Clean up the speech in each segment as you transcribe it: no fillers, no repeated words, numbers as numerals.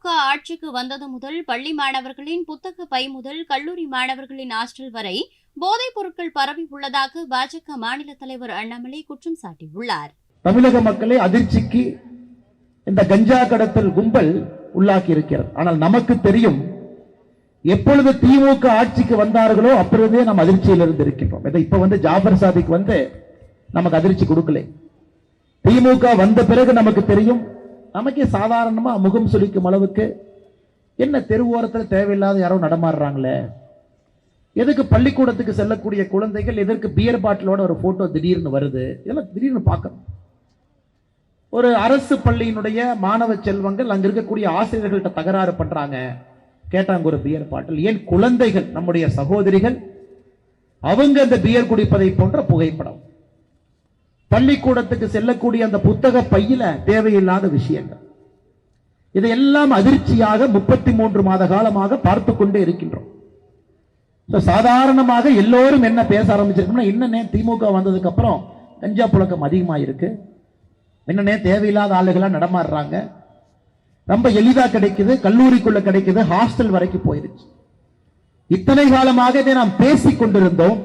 திமுக ஆட்சிக்கு வந்தது முதல் பள்ளி மாணவர்களின் புத்தக பை முதல் கல்லூரி மாணவர்களின் ஹாஸ்டல் வரை போதைப் பொருட்கள் பரவி உள்ளதாக பாஜக மாநில தலைவர் அண்ணாமலை குற்றம் சாட்டியுள்ளார். தமிழக மக்களை அதிர்ச்சிக்கு இந்த கஞ்சா கடத்தல் கும்பல் உள்ளாக்கி இருக்கிறது. ஆனால் நமக்கு தெரியும், எப்பொழுது திமுக ஆட்சிக்கு வந்தார்களோ அப்பொழுதே நாம் அதிர்ச்சியில் இருந்து இருக்கின்றோம். இப்ப ஜாஃபர் சாதிக்கு நமக்கு அதிர்ச்சி கொடுக்கல. திமுக வந்த பிறகு நமக்கு தெரியும், நமக்கே சாதாரணமா முகம் சுளிக்கும் அளவுக்கு என்ன தெருவோரத்தில் தேவையில்லாத யாரோ நடமாடுறாங்களே, எதுக்கு பள்ளிக்கூடத்துக்கு செல்லக்கூடிய குழந்தைகள் எதற்கு பியர் பாட்டிலோட ஒரு போட்டோ திடீர்னு வருது, இதெல்லாம் திடீர்னு பார்க்கணும். ஒரு அரசு பள்ளியினுடைய மாணவ செல்வங்கள் அங்க இருக்கக்கூடிய ஆசிரியர்கள்ட்ட தகராறு பண்றாங்க, கேட்டாங்க ஒரு பியர் பாட்டில். ஏன் குழந்தைகள், நம்முடைய சகோதரிகள், அவங்க அந்த பியர் குடிப்பதை போன்ற புகைப்படம், பள்ளிக்கூடத்துக்கு செல்லக்கூடிய அந்த புத்தக பையில தேவையில்லாத விஷயங்கள், இதையெல்லாம் அதிர்ச்சியாக 33 மாத காலமாக பார்த்து கொண்டே இருக்கின்றோம். சாதாரணமாக எல்லோரும் என்ன பேச ஆரம்பிச்சிருக்கோம்னா, என்னன்னே திமுக வந்ததுக்கு அப்புறம் கஞ்சா புழக்கம் அதிகமாயிருக்கு, என்னன்னே தேவையில்லாத ஆளுகளா நடமாடுறாங்க, ரொம்ப எளிதா கிடைக்குது, கல்லூரிக்குள்ள கிடைக்குது, ஹாஸ்டல் வரைக்கும் போயிருச்சு. இத்தனை காலமாக இதை நாம் பேசிக் கொண்டிருந்தோம்.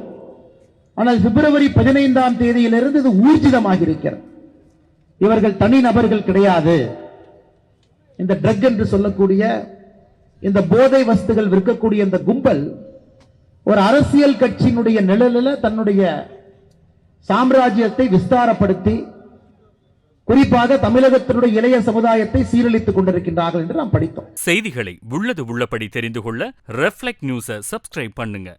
ஆனால் பிப்ரவரி 15ஆம் தேதியிலிருந்து இது ஊர்ஜிதமாக இருக்கிறது. இவர்கள் தனி நபர்கள் கிடையாது. இந்த ட்ரக் என்று சொல்லக்கூடிய இந்த போதை வஸ்துகள் விற்கக்கூடிய இந்த கும்பல் ஒரு அரசியல் கட்சியினுடைய நிழலில் தன்னுடைய சாம்ராஜ்யத்தை விஸ்தாரப்படுத்தி குறிப்பாக தமிழகத்தினுடைய இளைய சமுதாயத்தை சீரழித்துக் கொண்டிருக்கின்றார்கள் என்று நாம் படித்தோம். செய்திகளை உள்ளது உள்ளபடி தெரிந்து கொள்ள ரெஃப்ளெக்ட் நியூஸை சப்ஸ்கிரைப் பண்ணுங்க.